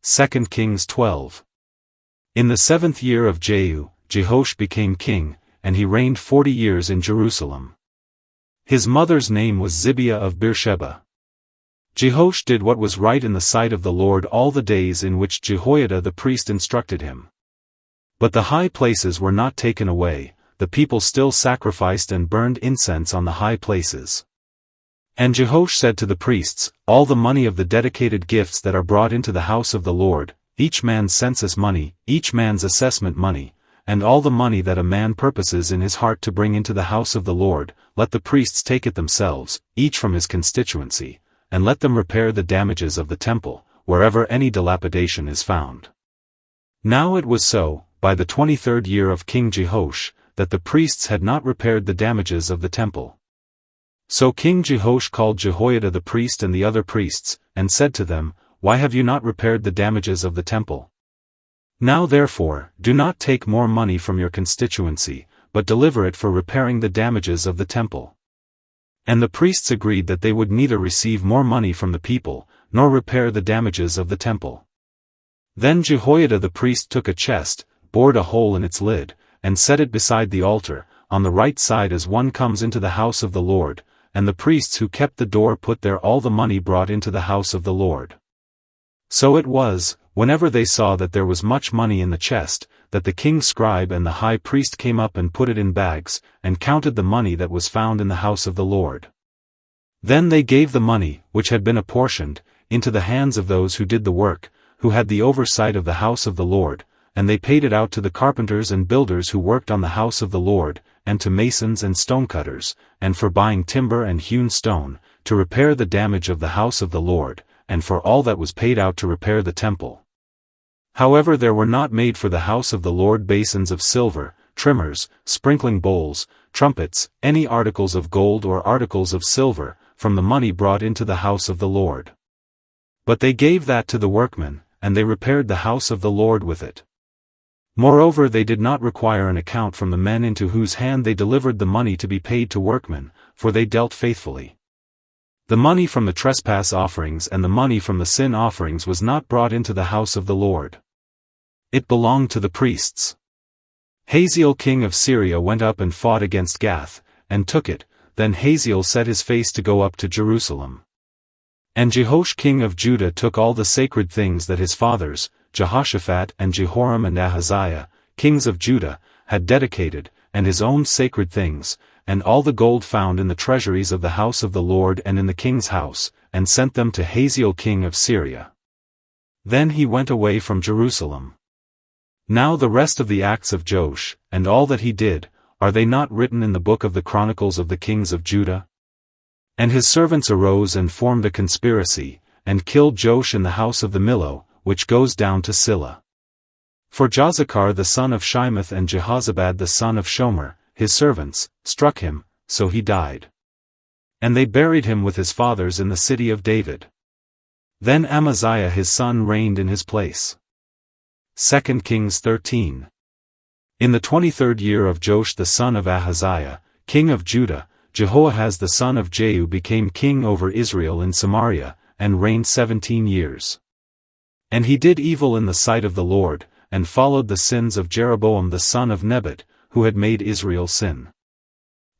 2 Kings 12. In the 7th year of Jehu, Jehoash became king, and he reigned 40 years in Jerusalem. His mother's name was Zibiah of Beersheba. Jehoash did what was right in the sight of the Lord all the days in which Jehoiada the priest instructed him. But the high places were not taken away, the people still sacrificed and burned incense on the high places. And Jehoash said to the priests, "All the money of the dedicated gifts that are brought into the house of the Lord, each man's census money, each man's assessment money, and all the money that a man purposes in his heart to bring into the house of the Lord, let the priests take it themselves, each from his constituency, and let them repair the damages of the temple, wherever any dilapidation is found." Now it was so, by the 23rd year of King Jehoash, that the priests had not repaired the damages of the temple. So King Jehoash called Jehoiada the priest and the other priests, and said to them, "Why have you not repaired the damages of the temple? Now therefore, do not take more money from your constituency, but deliver it for repairing the damages of the temple." And the priests agreed that they would neither receive more money from the people, nor repair the damages of the temple. Then Jehoiada the priest took a chest, bored a hole in its lid, and set it beside the altar, on the right side as one comes into the house of the Lord, and the priests who kept the door put there all the money brought into the house of the Lord. So it was, whenever they saw that there was much money in the chest, that the king's scribe and the high priest came up and put it in bags, and counted the money that was found in the house of the Lord. Then they gave the money, which had been apportioned, into the hands of those who did the work, who had the oversight of the house of the Lord, and they paid it out to the carpenters and builders who worked on the house of the Lord, and to masons and stonecutters, and for buying timber and hewn stone, to repair the damage of the house of the Lord, and for all that was paid out to repair the temple. However, there were not made for the house of the Lord basins of silver, trimmers, sprinkling bowls, trumpets, any articles of gold or articles of silver, from the money brought into the house of the Lord. But they gave that to the workmen, and they repaired the house of the Lord with it. Moreover, they did not require an account from the men into whose hand they delivered the money to be paid to workmen, for they dealt faithfully. The money from the trespass offerings and the money from the sin offerings was not brought into the house of the Lord. It belonged to the priests. Hazael king of Syria went up and fought against Gath, and took it. Then Hazael set his face to go up to Jerusalem. And Jehoash king of Judah took all the sacred things that his fathers, Jehoshaphat and Jehoram and Ahaziah, kings of Judah, had dedicated, and his own sacred things, and all the gold found in the treasuries of the house of the Lord and in the king's house, and sent them to Hazael king of Syria. Then he went away from Jerusalem. Now the rest of the acts of Joash, and all that he did, are they not written in the book of the Chronicles of the kings of Judah? And his servants arose and formed a conspiracy, and killed Joash in the house of the Millo, which goes down to Silla. For Jozachar the son of Shimeth and Jehozabad the son of Shomer, his servants, struck him, so he died. And they buried him with his fathers in the city of David. Then Amaziah his son reigned in his place. 2 Kings 13. In the 23rd year of Joash the son of Ahaziah, king of Judah, Jehoahaz the son of Jehu became king over Israel in Samaria, and reigned 17 years. And he did evil in the sight of the Lord, and followed the sins of Jeroboam the son of Nebat, who had made Israel sin.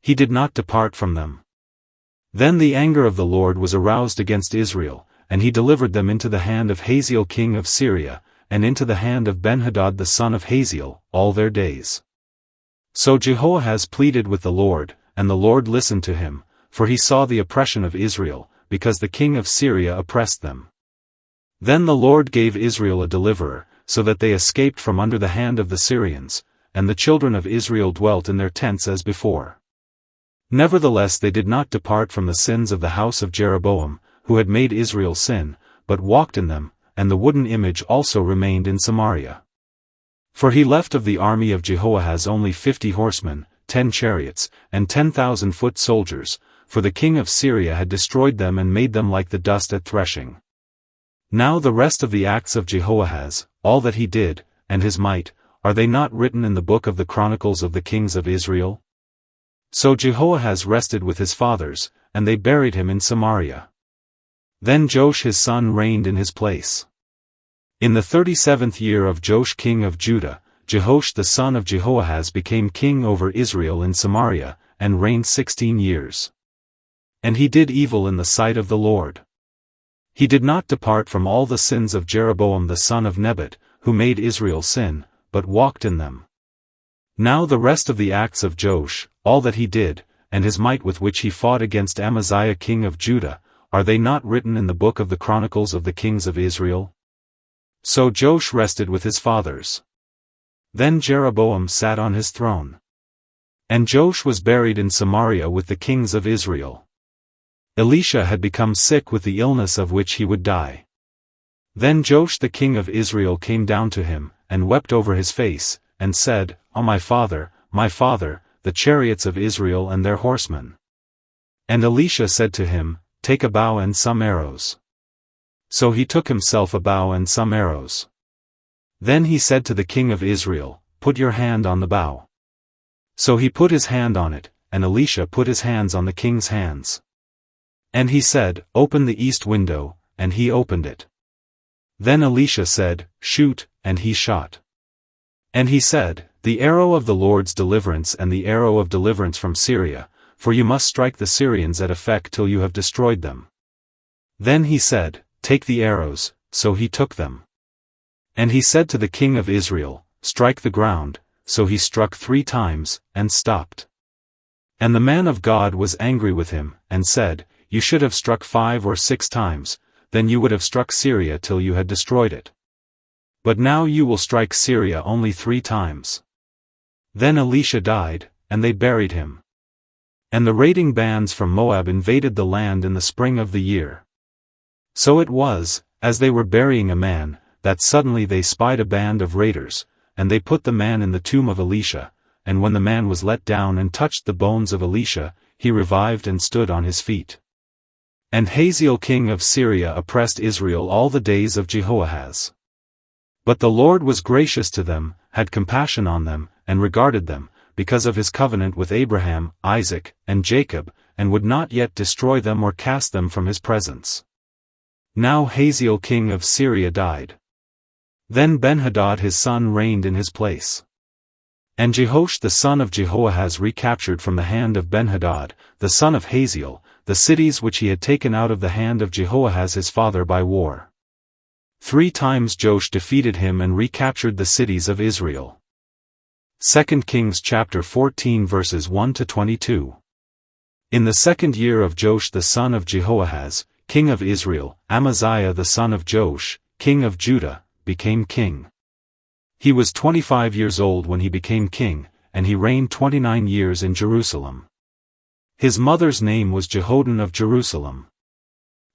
He did not depart from them. Then the anger of the Lord was aroused against Israel, and he delivered them into the hand of Hazael king of Syria, and into the hand of Benhadad the son of Hazael, all their days. So Jehoahaz pleaded with the Lord, and the Lord listened to him, for he saw the oppression of Israel, because the king of Syria oppressed them. Then the Lord gave Israel a deliverer, so that they escaped from under the hand of the Syrians, and the children of Israel dwelt in their tents as before. Nevertheless they did not depart from the sins of the house of Jeroboam, who had made Israel sin, but walked in them, and the wooden image also remained in Samaria. For he left of the army of Jehoahaz only 50 horsemen, 10 chariots, and 10,000 foot soldiers, for the king of Syria had destroyed them and made them like the dust at threshing. Now the rest of the acts of Jehoahaz, all that he did, and his might, are they not written in the book of the Chronicles of the kings of Israel? So Jehoahaz rested with his fathers, and they buried him in Samaria. Then Joash his son reigned in his place. In the 37th year of Joash king of Judah, Jehoash the son of Jehoahaz became king over Israel in Samaria, and reigned 16 years. And he did evil in the sight of the Lord. He did not depart from all the sins of Jeroboam the son of Nebat, who made Israel sin, but walked in them. Now the rest of the acts of Joash, all that he did, and his might with which he fought against Amaziah king of Judah, are they not written in the book of the Chronicles of the kings of Israel? So Joash rested with his fathers. Then Jeroboam sat on his throne. And Joash was buried in Samaria with the kings of Israel. Elisha had become sick with the illness of which he would die. Then Joash the king of Israel came down to him, and wept over his face, and said, O my father, the chariots of Israel and their horsemen. And Elisha said to him, Take a bow and some arrows. So he took himself a bow and some arrows. Then he said to the king of Israel, Put your hand on the bow. So he put his hand on it, and Elisha put his hands on the king's hands. And he said, Open the east window, and he opened it. Then Elisha said, Shoot, and he shot. And he said, The arrow of the Lord's deliverance and the arrow of deliverance from Syria, for you must strike the Syrians at effect till you have destroyed them. Then he said, Take the arrows, so he took them. And he said to the king of Israel, Strike the ground, so he struck 3 times, and stopped. And the man of God was angry with him, and said, You should have struck 5 or 6 times, then you would have struck Syria till you had destroyed it. But now you will strike Syria only 3 times. Then Elisha died, and they buried him. And the raiding bands from Moab invaded the land in the spring of the year. So it was, as they were burying a man, that suddenly they spied a band of raiders, and they put the man in the tomb of Elisha, and when the man was let down and touched the bones of Elisha, he revived and stood on his feet. And Hazael king of Syria oppressed Israel all the days of Jehoahaz. But the Lord was gracious to them, had compassion on them, and regarded them, because of his covenant with Abraham, Isaac, and Jacob, and would not yet destroy them or cast them from his presence. Now Hazael king of Syria died. Then Benhadad his son reigned in his place. And Jehoash the son of Jehoahaz recaptured from the hand of Benhadad, the son of Hazael, the cities which he had taken out of the hand of Jehoahaz his father by war. 3 times Joash defeated him and recaptured the cities of Israel. 2 Kings chapter 14 verses 1 to 22. In the 2nd year of Joash the son of Jehoahaz, king of Israel, Amaziah the son of Joash, king of Judah, became king. He was 25 years old when he became king, and he reigned 29 years in Jerusalem. His mother's name was Jehoaddan of Jerusalem.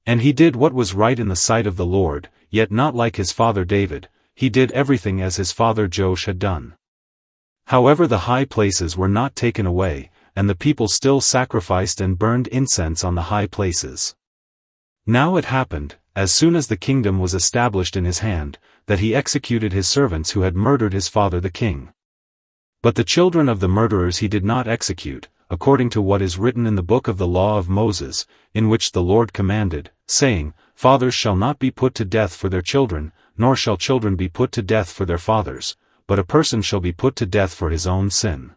And he did what was right in the sight of the Lord, yet not like his father David, he did everything as his father Joash had done. However, the high places were not taken away, and the people still sacrificed and burned incense on the high places. Now it happened, as soon as the kingdom was established in his hand, that he executed his servants who had murdered his father the king. But the children of the murderers he did not execute, according to what is written in the book of the law of Moses, in which the Lord commanded, saying, Fathers shall not be put to death for their children, nor shall children be put to death for their fathers, but a person shall be put to death for his own sin.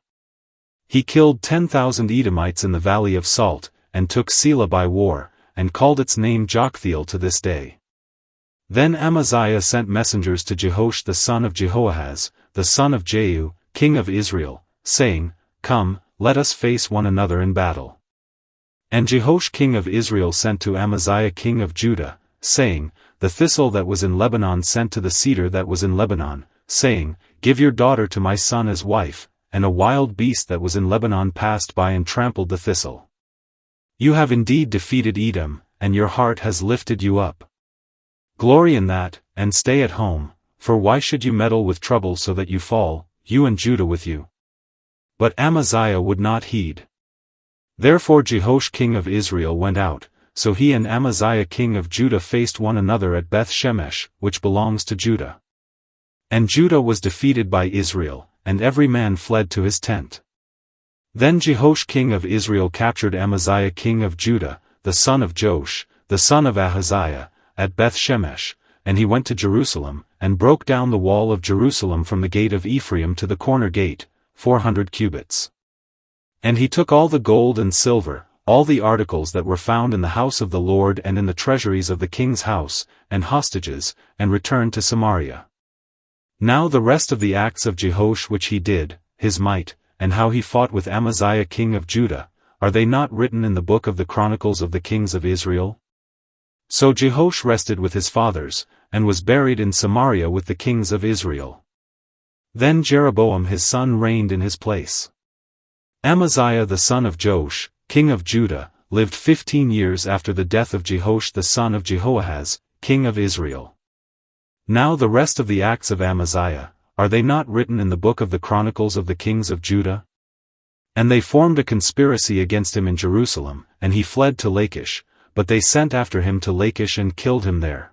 He killed 10,000 Edomites in the valley of Salt, and took Selah by war, and called its name Joktheel to this day. Then Amaziah sent messengers to Jehoash the son of Jehoahaz, the son of Jehu, king of Israel, saying, Come, let us face one another in battle. And Jehoash king of Israel sent to Amaziah king of Judah, saying, The thistle that was in Lebanon sent to the cedar that was in Lebanon, saying, Give your daughter to my son as wife, and a wild beast that was in Lebanon passed by and trampled the thistle. You have indeed defeated Edom, and your heart has lifted you up. Glory in that, and stay at home, for why should you meddle with trouble so that you fall, you and Judah with you? But Amaziah would not heed. Therefore Jehoash king of Israel went out, so he and Amaziah king of Judah faced one another at Beth-Shemesh, which belongs to Judah. And Judah was defeated by Israel, and every man fled to his tent. Then Jehoash king of Israel captured Amaziah king of Judah, the son of Joash, the son of Ahaziah, at Beth-Shemesh, and he went to Jerusalem, and broke down the wall of Jerusalem from the gate of Ephraim to the corner gate, 400 cubits. And he took all the gold and silver, all the articles that were found in the house of the Lord and in the treasuries of the king's house, and hostages, and returned to Samaria. Now the rest of the acts of Jehoash which he did, his might, and how he fought with Amaziah king of Judah, are they not written in the book of the Chronicles of the kings of Israel? So Jehoash rested with his fathers, and was buried in Samaria with the kings of Israel. Then Jeroboam his son reigned in his place. Amaziah the son of Joash, king of Judah, lived 15 years after the death of Jehoash the son of Jehoahaz, king of Israel. Now the rest of the acts of Amaziah, are they not written in the book of the Chronicles of the kings of Judah? And they formed a conspiracy against him in Jerusalem, and he fled to Lachish, but they sent after him to Lachish and killed him there.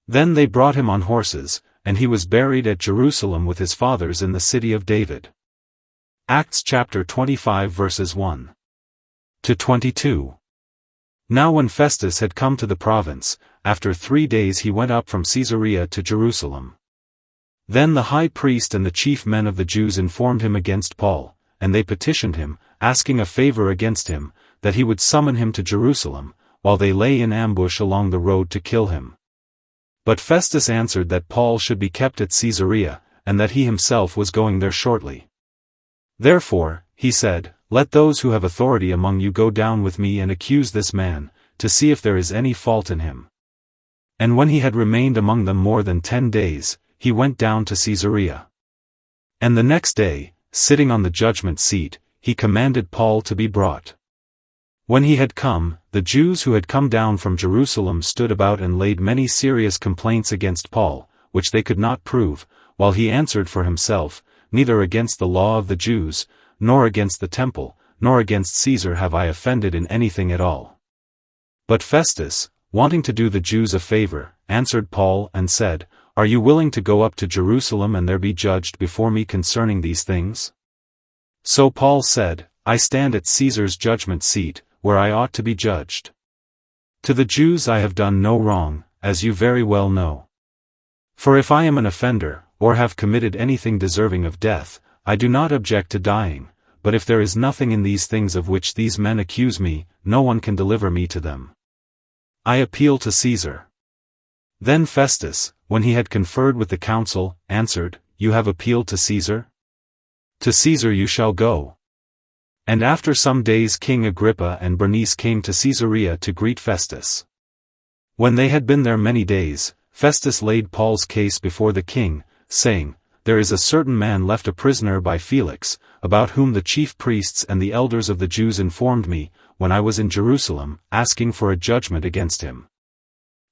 Then they brought him on horses, and he was buried at Jerusalem with his fathers in the city of David. Acts chapter 25 verses 1 to 22. Now when Festus had come to the province, after 3 days he went up from Caesarea to Jerusalem. Then the high priest and the chief men of the Jews informed him against Paul, and they petitioned him, asking a favor against him, that he would summon him to Jerusalem, while they lay in ambush along the road to kill him. But Festus answered that Paul should be kept at Caesarea, and that he himself was going there shortly. Therefore, he said, let those who have authority among you go down with me and accuse this man, to see if there is any fault in him. And when he had remained among them more than 10 days, he went down to Caesarea. And the next day, sitting on the judgment seat, he commanded Paul to be brought. When he had come, the Jews who had come down from Jerusalem stood about and laid many serious complaints against Paul, which they could not prove, while he answered for himself, neither against the law of the Jews, nor against the temple, nor against Caesar have I offended in anything at all. But Festus, wanting to do the Jews a favor, answered Paul and said, are you willing to go up to Jerusalem and there be judged before me concerning these things? So Paul said, I stand at Caesar's judgment seat, where I ought to be judged. To the Jews I have done no wrong, as you very well know. For if I am an offender, or have committed anything deserving of death, I do not object to dying, but if there is nothing in these things of which these men accuse me, no one can deliver me to them. I appeal to Caesar. Then Festus, when he had conferred with the council, answered, you have appealed to Caesar? To Caesar you shall go. And after some days King Agrippa and Bernice came to Caesarea to greet Festus. When they had been there many days, Festus laid Paul's case before the king, saying, there is a certain man left a prisoner by Felix, about whom the chief priests and the elders of the Jews informed me, when I was in Jerusalem, asking for a judgment against him.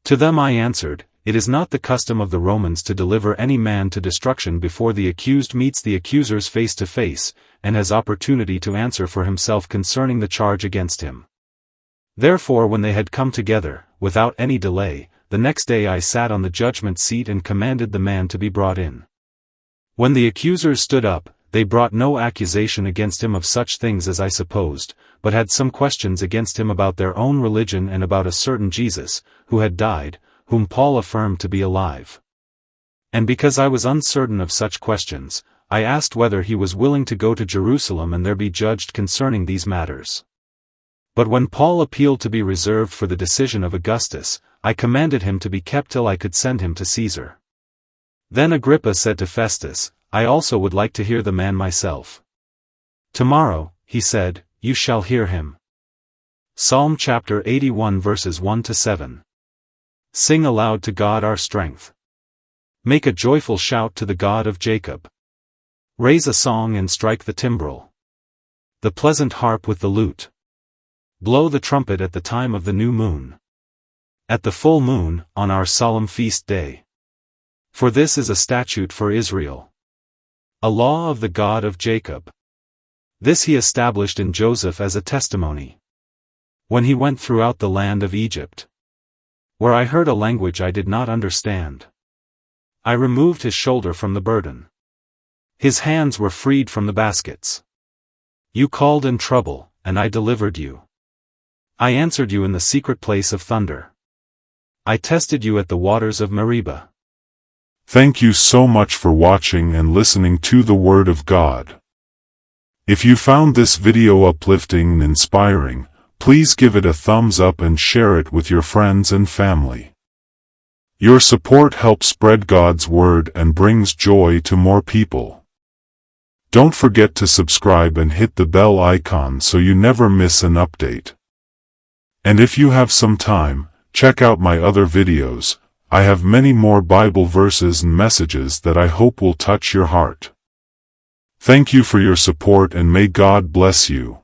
To them I answered, it is not the custom of the Romans to deliver any man to destruction before the accused meets the accusers face to face, and has opportunity to answer for himself concerning the charge against him. Therefore when they had come together, without any delay, the next day I sat on the judgment seat and commanded the man to be brought in. When the accusers stood up, they brought no accusation against him of such things as I supposed, but had some questions against him about their own religion and about a certain Jesus, who had died, whom Paul affirmed to be alive. And because I was uncertain of such questions, I asked whether he was willing to go to Jerusalem and there be judged concerning these matters. But when Paul appealed to be reserved for the decision of Augustus, I commanded him to be kept till I could send him to Caesar. Then Agrippa said to Festus, I also would like to hear the man myself. Tomorrow, he said, you shall hear him. Psalm chapter 81 verses 1 to 7. Sing aloud to God our strength. Make a joyful shout to the God of Jacob. Raise a song and strike the timbrel. The pleasant harp with the lute. Blow the trumpet at the time of the new moon. At the full moon, on our solemn feast day. For this is a statute for Israel. A law of the God of Jacob. This he established in Joseph as a testimony. When he went throughout the land of Egypt. Where I heard a language I did not understand. I removed his shoulder from the burden. His hands were freed from the baskets. You called in trouble, and I delivered you. I answered you in the secret place of thunder. I tested you at the waters of Meribah. Thank you so much for watching and listening to the Word of God. If you found this video uplifting and inspiring, please give it a thumbs up and share it with your friends and family. Your support helps spread God's Word and brings joy to more people. Don't forget to subscribe and hit the bell icon so you never miss an update. And if you have some time, check out my other videos. I have many more Bible verses and messages that I hope will touch your heart. Thank you for your support and may God bless you.